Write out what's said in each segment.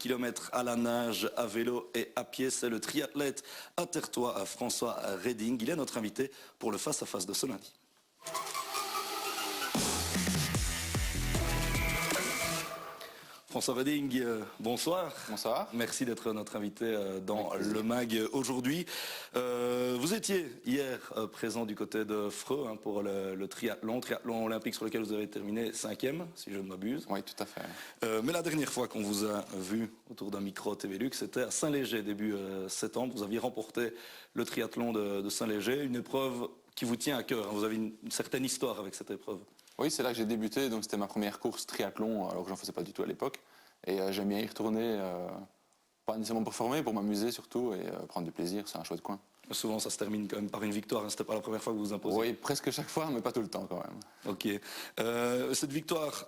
km à la nage, à vélo et à pied. C'est le triathlète intertois François Reding. Il est notre invité pour le face-à-face de ce lundi. François Reding, bonsoir. Bonsoir. Merci d'être notre invité dans le MAG aujourd'hui. Vous étiez hier présent du côté de Freux pour le triathlon olympique sur lequel vous avez terminé 5e, si je ne m'abuse. Oui, tout à fait. Mais la dernière fois qu'on vous a vu autour d'un micro TV Lux, c'était à Saint-Léger, début septembre. Vous aviez remporté le triathlon de Saint-Léger, une épreuve qui vous tient à cœur. Vous avez une certaine histoire avec cette épreuve. Oui, c'est là que j'ai débuté, donc c'était ma première course triathlon, alors que j'en faisais pas du tout à l'époque. Et j'aime bien y retourner, pas nécessairement pour former, pour m'amuser surtout, et prendre du plaisir, c'est un chouette coin. Souvent ça se termine quand même par une victoire, hein. C'était pas la première fois que vous vous imposez. Oui, presque chaque fois, mais pas tout le temps quand même. Ok. Cette victoire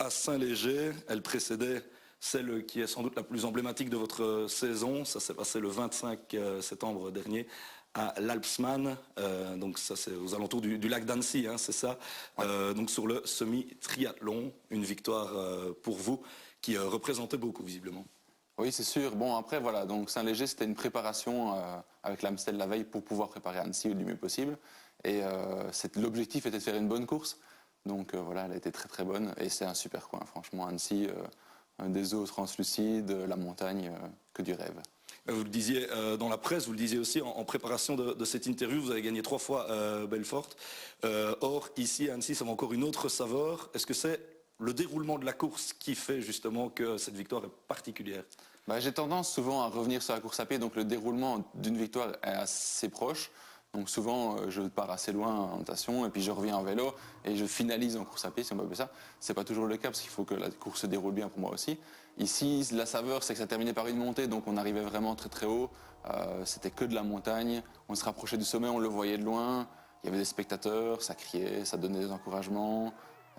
à Saint-Léger, elle précédait celle qui est sans doute la plus emblématique de votre saison. Ça s'est passé le 25 septembre dernier à l'Alpsman, donc ça c'est aux alentours du lac d'Annecy, hein, c'est ça. Ouais. Donc sur le semi-triathlon, une victoire pour vous qui représentait beaucoup visiblement. Oui, c'est sûr. Bon, après, voilà, donc Saint-Léger, c'était une préparation avec l'Amstel la veille pour pouvoir préparer Annecy du mieux possible. Et l'objectif était de faire une bonne course. Donc voilà, elle a été très très bonne et c'est un super coin. Franchement, Annecy, des eaux translucides, la montagne, que du rêve. Vous le disiez dans la presse, vous le disiez aussi en préparation de cette interview, vous avez gagné 3 fois Belfort. Or, ici à Annecy, ça va encore une autre saveur. Est-ce que c'est le déroulement de la course qui fait justement que cette victoire est particulière? J'ai tendance souvent à revenir sur la course à pied, donc le déroulement d'une victoire est assez proche. Donc souvent, je pars assez loin en natation et puis je reviens en vélo et je finalise en course à pied, si on peut appeler ça. C'est pas toujours le cas parce qu'il faut que la course se déroule bien pour moi aussi. Ici, la saveur, c'est que ça terminait par une montée, donc on arrivait vraiment très très haut. C'était que de la montagne. On se rapprochait du sommet, on le voyait de loin. Il y avait des spectateurs, ça criait, ça donnait des encouragements,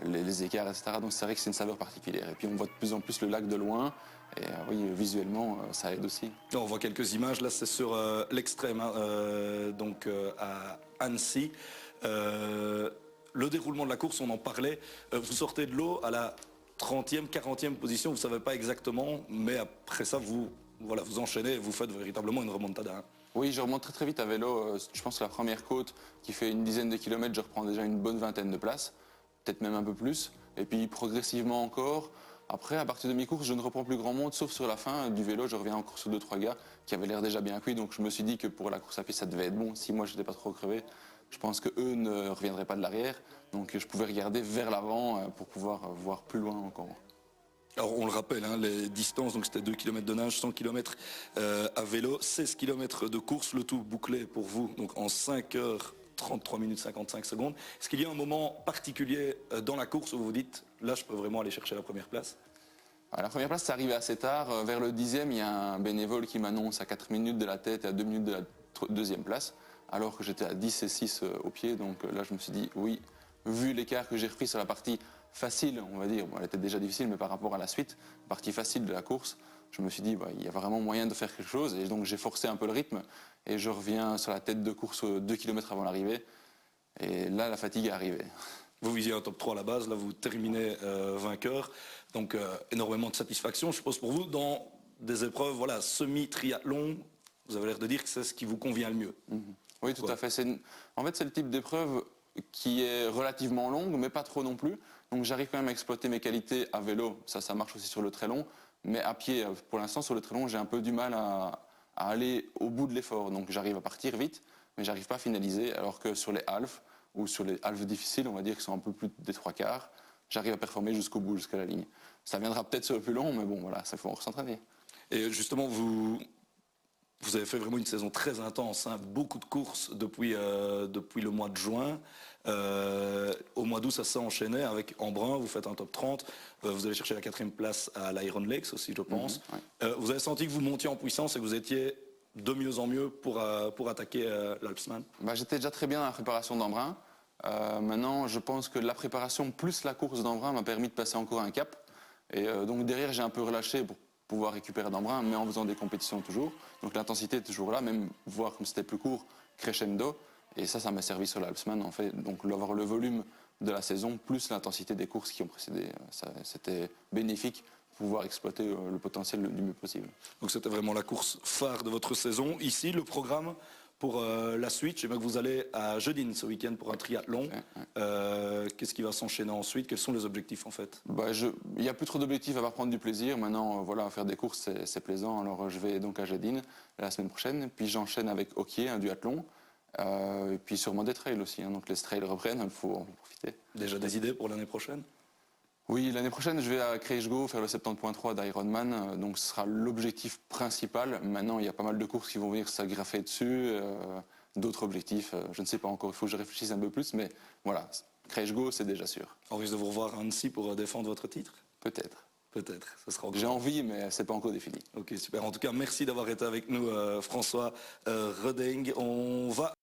les écarts, etc. Donc c'est vrai que c'est une saveur particulière. Et puis on voit de plus en plus le lac de loin. Et oui, visuellement, ça aide aussi. On voit quelques images, là c'est sur l'extrême, hein, donc à Annecy. Le déroulement de la course, on en parlait. Vous sortez de l'eau à la 30e, 40e position, vous ne savez pas exactement, mais après ça, vous enchaînez et vous faites véritablement une remontada. Hein. Oui, je remonte très très vite à vélo. Je pense que la première côte, qui fait une dizaine de kilomètres, je reprends déjà une bonne vingtaine de places, peut-être même un peu plus. Et puis progressivement encore. Après, à partir de mi-course, je ne reprends plus grand monde, sauf sur la fin du vélo, je reviens encore sur 2-3 gars qui avaient l'air déjà bien cuits. Donc je me suis dit que pour la course à pied, ça devait être bon. Si moi, je n'étais pas trop crevé, je pense qu'eux ne reviendraient pas de l'arrière. Donc je pouvais regarder vers l'avant pour pouvoir voir plus loin encore. Alors on le rappelle, hein, les distances, donc c'était 2 km de nage, 100 km à vélo, 16 km de course, le tout bouclé pour vous, donc en 5h33 minutes 55 secondes. Est-ce qu'il y a un moment particulier dans la course où vous vous dites, là je peux vraiment aller chercher la première place? La première place, c'est arrivé assez tard. Vers le 10e, il y a un bénévole qui m'annonce à 4 minutes de la tête et à 2 minutes de la deuxième place, alors que j'étais à 10 et 6 au pied. Donc là, je me suis dit, oui, vu l'écart que j'ai repris sur la partie facile, on va dire, bon, elle était déjà difficile, mais par rapport à la suite, partie facile de la course, je me suis dit, il y a vraiment moyen de faire quelque chose. Et donc j'ai forcé un peu le rythme et je reviens sur la tête de course 2 km avant l'arrivée. Et là, la fatigue est arrivée. Vous visiez un top 3 à la base, là vous terminez vainqueur, donc énormément de satisfaction, je suppose, pour vous, dans des épreuves semi-triathlon, vous avez l'air de dire que c'est ce qui vous convient le mieux. Oui, tout à fait. En fait, c'est le type d'épreuve qui est relativement longue, mais pas trop non plus. Donc j'arrive quand même à exploiter mes qualités à vélo, ça marche aussi sur le très long, mais à pied, pour l'instant, sur le très long, j'ai un peu du mal à aller au bout de l'effort. Donc j'arrive à partir vite, mais j'arrive pas à finaliser, alors que sur les halves, ou sur les halves difficiles, on va dire, qui sont un peu plus des 3/4, j'arrive à performer jusqu'au bout, jusqu'à la ligne. Ça viendra peut-être sur le plus long, mais bon, voilà, ça faut s'entraîner. Et justement, vous avez fait vraiment une saison très intense, hein, beaucoup de courses depuis le mois de juin. Au mois d'août, ça s'est enchaîné avec Embrun, vous faites un top 30, vous allez chercher la 4e place à l'Iron Lakes aussi, je pense. Ouais. Vous avez senti que vous montiez en puissance et que vous étiez de mieux en mieux pour attaquer l'Alpsman? J'étais déjà très bien dans la préparation d'Embrun. Maintenant, je pense que la préparation plus la course d'Embrun m'a permis de passer encore un cap. Et donc derrière, j'ai un peu relâché pour pouvoir récupérer d'Embrun, mais en faisant des compétitions toujours. Donc l'intensité est toujours là, même voir comme c'était plus court, crescendo. Et ça m'a servi sur l'Alpsman, en fait. Donc avoir le volume de la saison, plus l'intensité des courses qui ont précédé, c'était bénéfique pouvoir exploiter le potentiel du mieux possible. Donc c'était vraiment la course phare de votre saison. Ici, le programme pour la suite, je sais bien que vous allez à Jeudine ce week-end pour un triathlon. Qu'est-ce qui va s'enchaîner ensuite? Quels sont les objectifs en fait? Il n'y a plus trop d'objectifs à part prendre du plaisir. Maintenant, voilà, faire des courses, c'est plaisant. Alors je vais donc à Jeudine la semaine prochaine. Puis j'enchaîne avec hockey, un duathlon. Et puis sûrement des trails aussi. Donc les trails reprennent, il faut en profiter. Déjà des idées pour l'année prochaine? Oui, l'année prochaine, je vais à Krejgo faire le 70.3 d'Ironman. Donc ce sera l'objectif principal. Maintenant, il y a pas mal de courses qui vont venir s'agraffer dessus. D'autres objectifs, je ne sais pas encore. Il faut que je réfléchisse un peu plus. Mais voilà, Krejgo, c'est déjà sûr. On risque de vous revoir à Annecy pour défendre votre titre? Peut-être. Peut-être, ça sera encore. J'ai envie, mais c'est pas encore défini. Ok, super. En tout cas, merci d'avoir été avec nous, François Reding. On va